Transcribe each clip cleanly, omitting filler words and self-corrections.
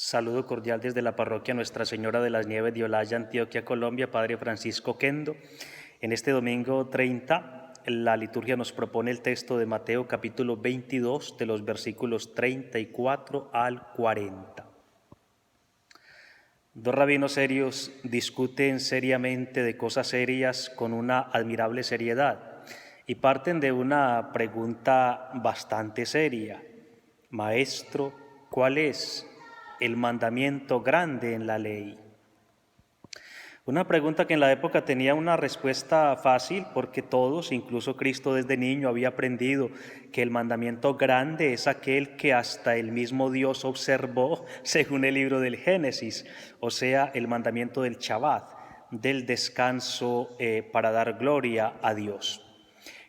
Saludo cordial desde la parroquia Nuestra Señora de las Nieves de Olaya, Antioquia, Colombia, Padre Francisco Kendo. En este domingo 30, la liturgia nos propone el texto de Mateo capítulo 22, de los versículos 34 al 40. Dos rabinos serios discuten seriamente de cosas serias con una admirable seriedad y parten de una pregunta bastante seria. Maestro, ¿cuál es el mandamiento grande en la ley? Una pregunta que en la época tenía una respuesta fácil porque todos, incluso Cristo desde niño, había aprendido que el mandamiento grande es aquel que hasta el mismo Dios observó según el libro del Génesis, o sea, el mandamiento del Shabbat, del descanso para dar gloria a Dios.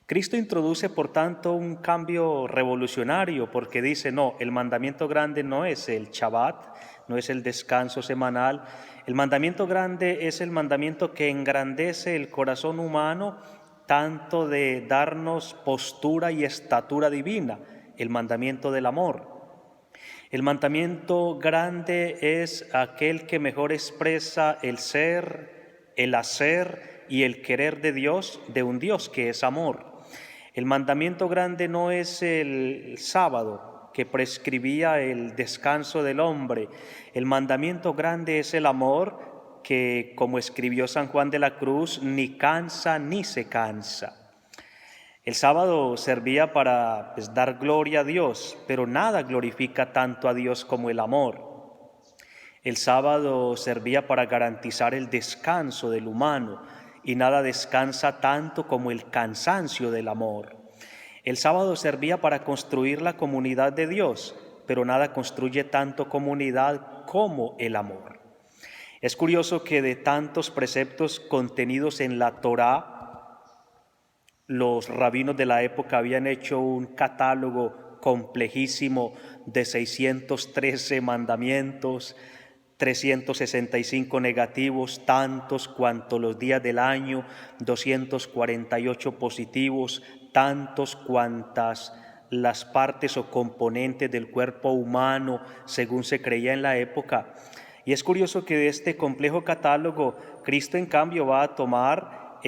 Cristo introduce, por tanto, un cambio revolucionario porque dice, no, el mandamiento grande no es el Shabbat, no es el descanso semanal. El mandamiento grande es el mandamiento que engrandece el corazón humano, tanto de darnos postura y estatura divina, el mandamiento del amor. El mandamiento grande es aquel que mejor expresa el ser, el hacer y el querer de Dios, de un Dios que es amor. El mandamiento grande no es el sábado que prescribía el descanso del hombre. El mandamiento grande es el amor que, como escribió San Juan de la Cruz, ni cansa ni se cansa. El sábado servía para dar gloria a Dios, pero nada glorifica tanto a Dios como el amor. El sábado servía para garantizar el descanso del humano, y nada descansa tanto como el cansancio del amor. El sábado servía para construir la comunidad de Dios, pero nada construye tanto comunidad como el amor. Es curioso que de tantos preceptos contenidos en la Torá, los rabinos de la época habían hecho un catálogo complejísimo de 613 mandamientos, 365 negativos, tantos cuanto los días del año, 248 positivos, tantos cuantas las partes o componentes del cuerpo humano según se creía en la época. Y es curioso que de este complejo catálogo, Cristo en cambio va a tomar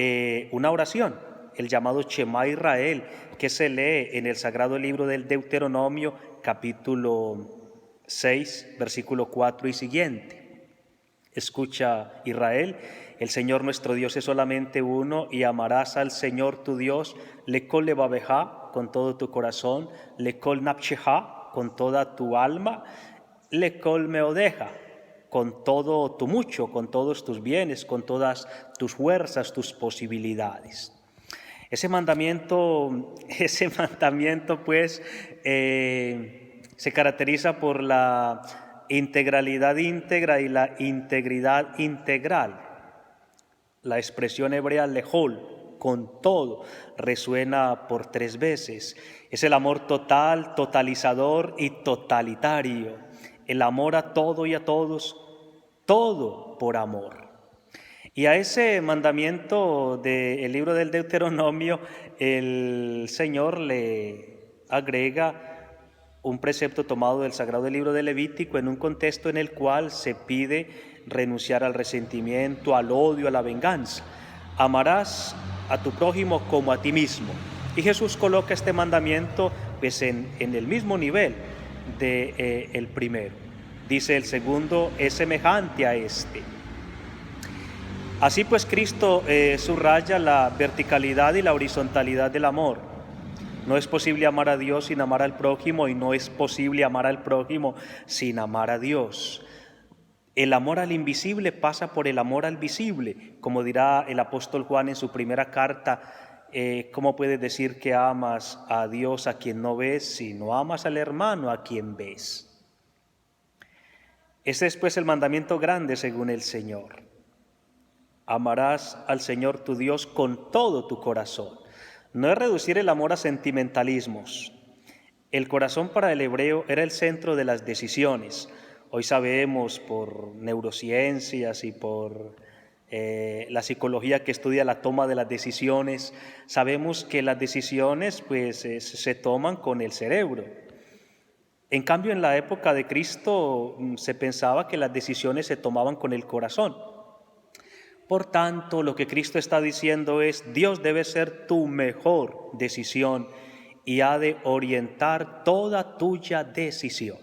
una oración, el llamado Shema Israel, que se lee en el sagrado libro del Deuteronomio, capítulo 6, versículo 4 y siguiente. Escucha, Israel, el Señor nuestro Dios es solamente uno, y amarás al Señor tu Dios, lekol levabeja, con todo tu corazón, lekol nafsheja, con toda tu alma, lekol meodeja, con todo tu mucho, con todos tus bienes, con todas tus fuerzas, tus posibilidades. Ese mandamiento pues, se caracteriza por la integralidad íntegra y la integridad integral. La expresión hebrea lejol, con todo, resuena por 3 veces. Es el amor total, totalizador y totalitario. El amor a todo y a todos, todo por amor. Y a ese mandamiento del libro del Deuteronomio, el Señor le agrega un precepto tomado del sagrado libro de Levítico en un contexto en el cual se pide renunciar al resentimiento, al odio, a la venganza. Amarás a tu prójimo como a ti mismo. Y Jesús coloca este mandamiento pues, en el mismo nivel del primero. Dice el segundo es semejante a este. Así pues Cristo subraya la verticalidad y la horizontalidad del amor. No es posible amar a Dios sin amar al prójimo, y no es posible amar al prójimo sin amar a Dios. El amor al invisible pasa por el amor al visible, como dirá el apóstol Juan en su primera carta. ¿Cómo puedes decir que amas a Dios a quien no ves si no amas al hermano a quien ves? Ese es pues el mandamiento grande según el Señor. Amarás al Señor tu Dios con todo tu corazón. No es reducir el amor a sentimentalismos. El corazón para el hebreo era el centro de las decisiones. Hoy sabemos por neurociencias y por la psicología que estudia la toma de las decisiones, sabemos que las decisiones pues, se toman con el cerebro. En cambio, en la época de Cristo se pensaba que las decisiones se tomaban con el corazón. Por tanto, lo que Cristo está diciendo es, Dios debe ser tu mejor decisión y ha de orientar toda tuya decisión.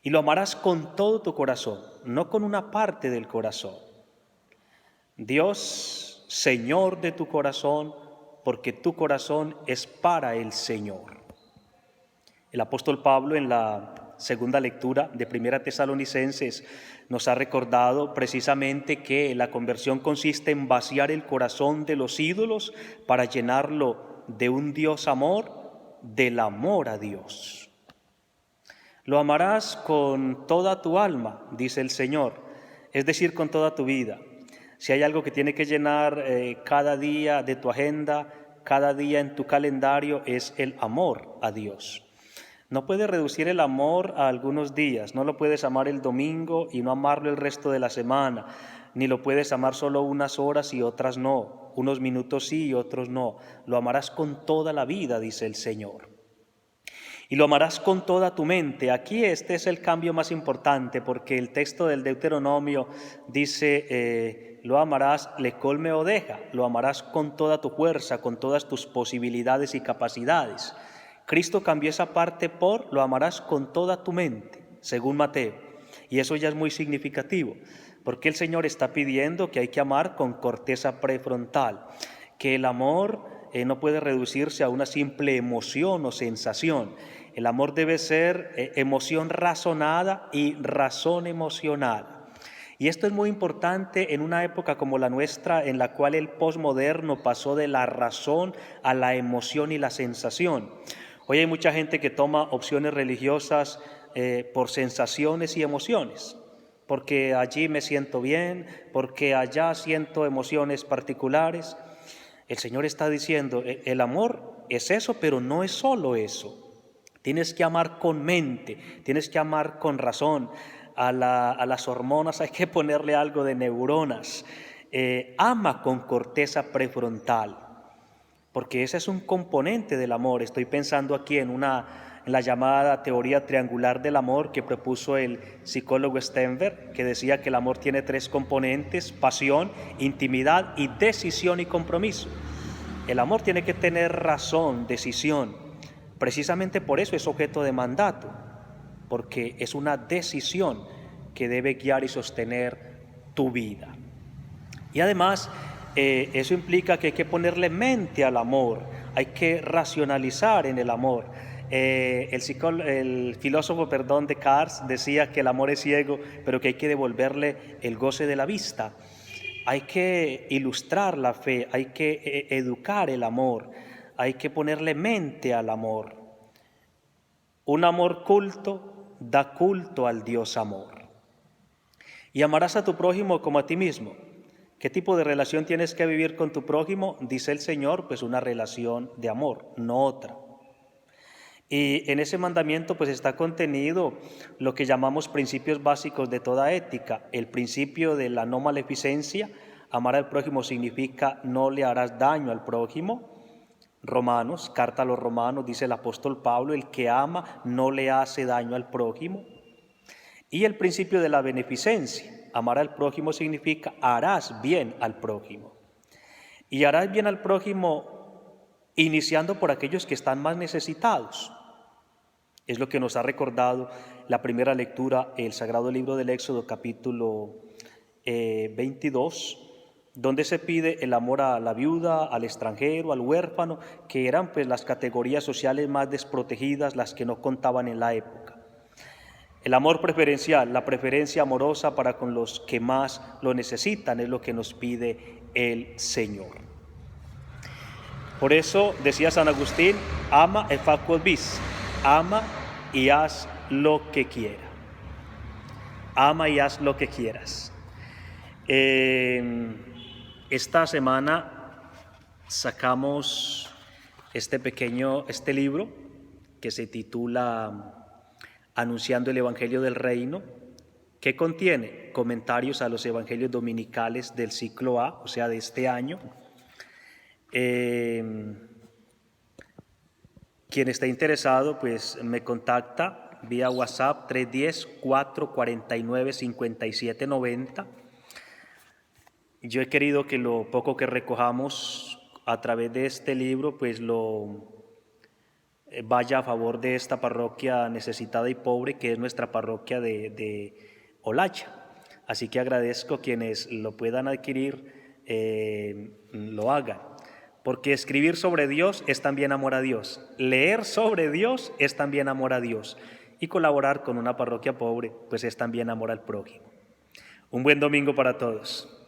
Y lo amarás con todo tu corazón, no con una parte del corazón. Dios, Señor de tu corazón, porque tu corazón es para el Señor. El apóstol Pablo en la segunda lectura de Primera Tesalonicenses nos ha recordado precisamente que la conversión consiste en vaciar el corazón de los ídolos para llenarlo de un Dios amor, del amor a Dios. Lo amarás con toda tu alma, dice el Señor, es decir, con toda tu vida. Si hay algo que tiene que llenar cada día de tu agenda, cada día en tu calendario, es el amor a Dios. No puedes reducir el amor a algunos días, no lo puedes amar el domingo y no amarlo el resto de la semana, ni lo puedes amar solo unas horas y otras no, unos minutos sí y otros no. Lo amarás con toda la vida, dice el Señor. Y lo amarás con toda tu mente. Aquí este es el cambio más importante, porque el texto del Deuteronomio dice, lo amarás le colme o deja, lo amarás con toda tu fuerza, con todas tus posibilidades y capacidades. Cristo cambió esa parte por lo amarás con toda tu mente, según Mateo. Y eso ya es muy significativo, porque el Señor está pidiendo que hay que amar con corteza prefrontal, que el amor no puede reducirse a una simple emoción o sensación. El amor debe ser emoción razonada y razón emocional. Y esto es muy importante en una época como la nuestra, en la cual el posmoderno pasó de la razón a la emoción y la sensación. Hoy hay mucha gente que toma opciones religiosas por sensaciones y emociones, porque allí me siento bien, porque allá siento emociones particulares. El Señor está diciendo, el amor es eso, pero no es solo eso. Tienes que amar con mente, tienes que amar con razón. A las hormonas hay que ponerle algo de neuronas. Ama con corteza prefrontal, porque ese es un componente del amor. Estoy pensando aquí en la llamada teoría triangular del amor que propuso el psicólogo Stenberg, que decía que el amor tiene 3 componentes: pasión, intimidad y decisión y compromiso. El amor tiene que tener razón, decisión. Precisamente por eso es objeto de mandato, porque es una decisión que debe guiar y sostener tu vida. Y además, eso implica que hay que ponerle mente al amor, hay que racionalizar en el amor. El filósofo Descartes decía que el amor es ciego, pero que hay que devolverle el goce de la vista. Hay que ilustrar la fe, hay que educar el amor, hay que ponerle mente al amor. Un amor culto da culto al Dios amor. Y amarás a tu prójimo como a ti mismo. ¿Qué tipo de relación tienes que vivir con tu prójimo? Dice el Señor, pues una relación de amor, no otra. Y en ese mandamiento pues está contenido lo que llamamos principios básicos de toda ética. El principio de la no maleficencia. Amar al prójimo significa no le harás daño al prójimo. Romanos, carta a los Romanos, dice el apóstol Pablo, el que ama no le hace daño al prójimo. Y el principio de la beneficencia. Amar al prójimo significa harás bien al prójimo. Y harás bien al prójimo iniciando por aquellos que están más necesitados. Es lo que nos ha recordado la primera lectura, el Sagrado Libro del Éxodo, capítulo 22, donde se pide el amor a la viuda, al extranjero, al huérfano, que eran pues las categorías sociales más desprotegidas, las que no contaban en la época. El amor preferencial, la preferencia amorosa para con los que más lo necesitan, es lo que nos pide el Señor. Por eso decía San Agustín, ama et facuot vis, ama y haz lo que quiera. Ama y haz lo que quieras. Esta semana sacamos este libro que se titula Anunciando el Evangelio del Reino, que contiene comentarios a los evangelios dominicales del ciclo A, o sea, de este año. Quien esté interesado, pues me contacta vía WhatsApp 310-449-5790. Yo he querido que lo poco que recojamos a través de este libro, pues lo vaya a favor de esta parroquia necesitada y pobre, que es nuestra parroquia de Olacha. Así que agradezco quienes lo puedan adquirir, lo hagan. Porque escribir sobre Dios es también amor a Dios. Leer sobre Dios es también amor a Dios. Y colaborar con una parroquia pobre, pues es también amor al prójimo. Un buen domingo para todos.